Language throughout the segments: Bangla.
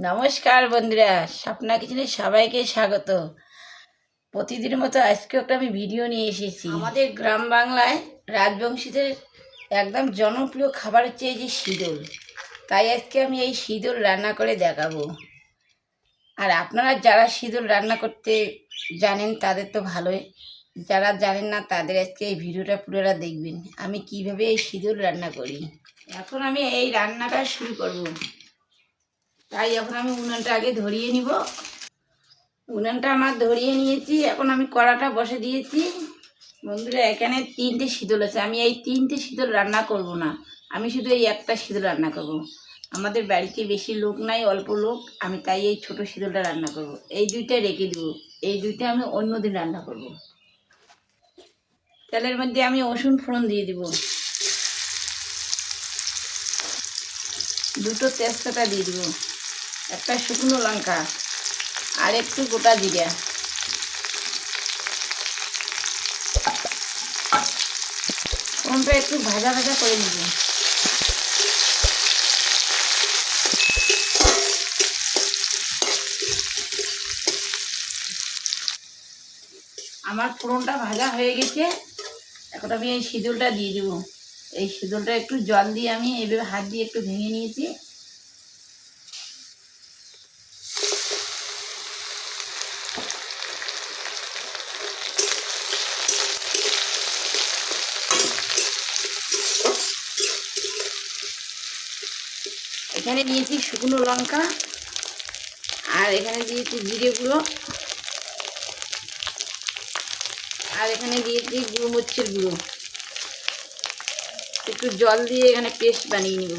নমস্কার বন্ধুরা, স্বপ্না কিচেনে সবাইকে স্বাগত। প্রতিদিনের মতো আজকে একটা আমি ভিডিও নিয়ে এসেছি। আমাদের গ্রাম বাংলায় রাজবংশীদের একদম জনপ্রিয় খাবার হচ্ছে এই যে শীতল। তাই আজকে আমি এই শীতল রান্না করে দেখাবো। আর আপনারা যারা শীতল রান্না করতে জানেন তাদের তো ভালোই, যারা জানেন না তাদের আজকে এই ভিডিওটা পুরোটা দেখবেন আমি কিভাবে এই শীতল রান্না করি। এখন আমি এই রান্নাটা শুরু করব। তাই এখন আমি উনুনটা আগে ধরিয়ে নিব। উনুনটা আমার ধরিয়ে নিয়েছি, এখন আমি কড়াটা বসে দিয়েছি। বন্ধুরা, এখানে 3টে শীতল আছে। আমি এই 3টে শীতল রান্না করব না, আমি শুধু এই একটা শীতল রান্না করব। আমাদের বাড়িতে বেশি লোক নাই, অল্প লোক, আমি তাই এই ছোট শীতলটা রান্না করব। এই দুইটা রেখে দেবো, এই দুইটা আমি অন্যদিন রান্না করব। তেলের মধ্যে আমি রসুন ফোড়ন দিয়ে দিব, 2টো তেজপাতা দিয়ে দিব, একটা শুকনো লঙ্কা আর একটু গোটা জিরা। ফোড়নটা একটু ভাজা ভাজা করে নিব। আমার ফোড়নটা ভাজা হয়ে গেছে, এখন আমি এই শীতলটা দিয়ে দেবো। এই শীতলটা একটু জল দিয়ে আমি এইভাবে হাত দিয়ে একটু ভেঙে নিয়েছি। এখানে দিয়েছি শুকনো লঙ্কা আর এখানে দিয়েছি জিরে গুঁড়ো আর এখানে দিয়েছি গোলমরিচের গুঁড়ো। একটু জল দিয়ে এখানে পেস্ট বানিয়ে নিব।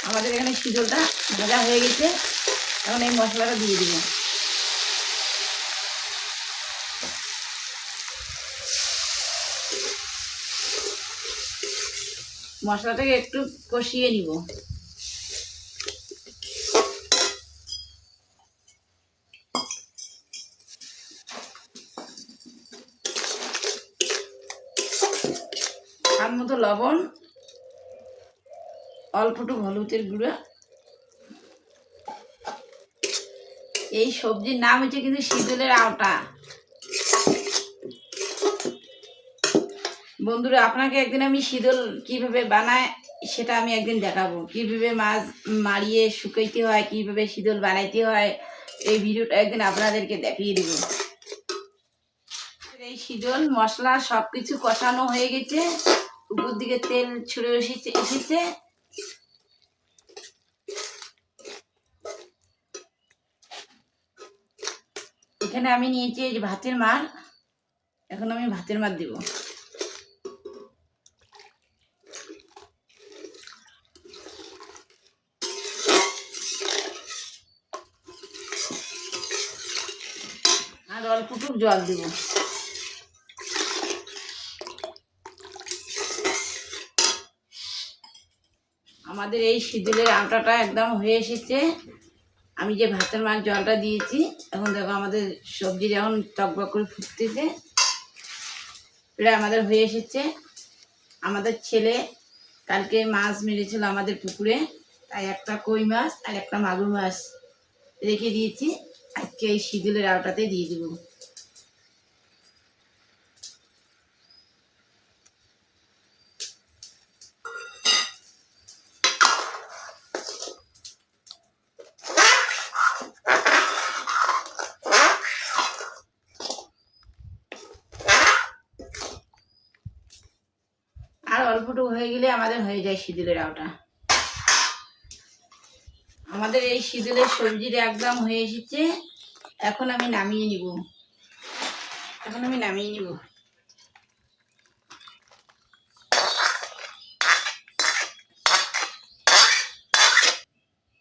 আমাদের এখানে শীতলটা ভাজা হয়ে গেছে, এখন এই মশলাটা দিয়ে দিব। মশলাটাকে একটু কষিয়ে নিব। তার মতো লবণ, অল্পটু হলুদের গুঁড়া। এই সবজির নাম হচ্ছে কিন্তু শীতলের আওটা। বন্ধুরা, আপনাকে একদিন আমি শীতল কিভাবে বানায় সেটা আমি একদিন দেখাবো। কিভাবে মাছ মারিয়ে শুকাইতে হয়, কিভাবে শীতল বানাইতে হয়, এই ভিডিওটা একদিন আপনাদেরকে দেখিয়ে দেব। এই শীতল মশলা সব কিছু কষানো হয়ে গেছে, উপর দিকে তেল ছড়ে এসেছে। এখানে আমি নিয়েছি এই যে ভাতের মার, এখন আমি ভাতের মার দেব। আর অল্পটুকু জল দেব। আমাদের এই শীতলের আটাটা একদম হয়ে এসেছে। আমি যে ভাতের মার জলটা দিয়েছি, এখন দেখো আমাদের সবজি যখন টকবক করে ফুটতেছে, এটা আমাদের হয়ে এসেছে। আমাদের ছেলে কালকে মাছ মেরেছিল আমাদের পুকুরে, তাই একটা কই মাছ আর একটা মাগুর মাছ রেখে দিয়েছি, আজকে এই শীতলের আওটাতে দিয়ে দেবো। আর অল্পটুকু হয়ে গেলে আমাদের হয়ে যায় শীতলের আওটা। আমাদের এই শীতলের সবজিটা একদম হয়ে এসেছে, এখন আমি নামিয়ে নিব।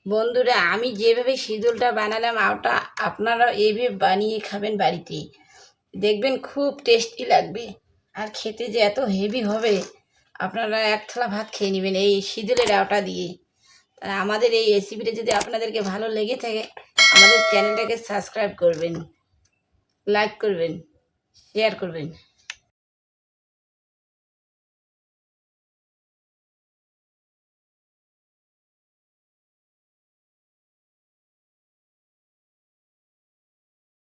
বন্ধুরা, আমি যেভাবে শীতলটা বানালাম আওটা, আপনারা এইভাবে বানিয়ে খাবেন বাড়িতে, দেখবেন খুব টেস্টি লাগবে। আর খেতে যে এত হেভি হবে, আপনারা 1 থালা ভাত খেয়ে নেবেন এই শীতলের আওটা দিয়ে। আমাদের এই রেসিপিটা যদি আপনাদেরকে ভালো লেগে থাকে, আমাদের চ্যানেলটাকে সাবস্ক্রাইব করবেন, লাইক করবেন, শেয়ার করবেন।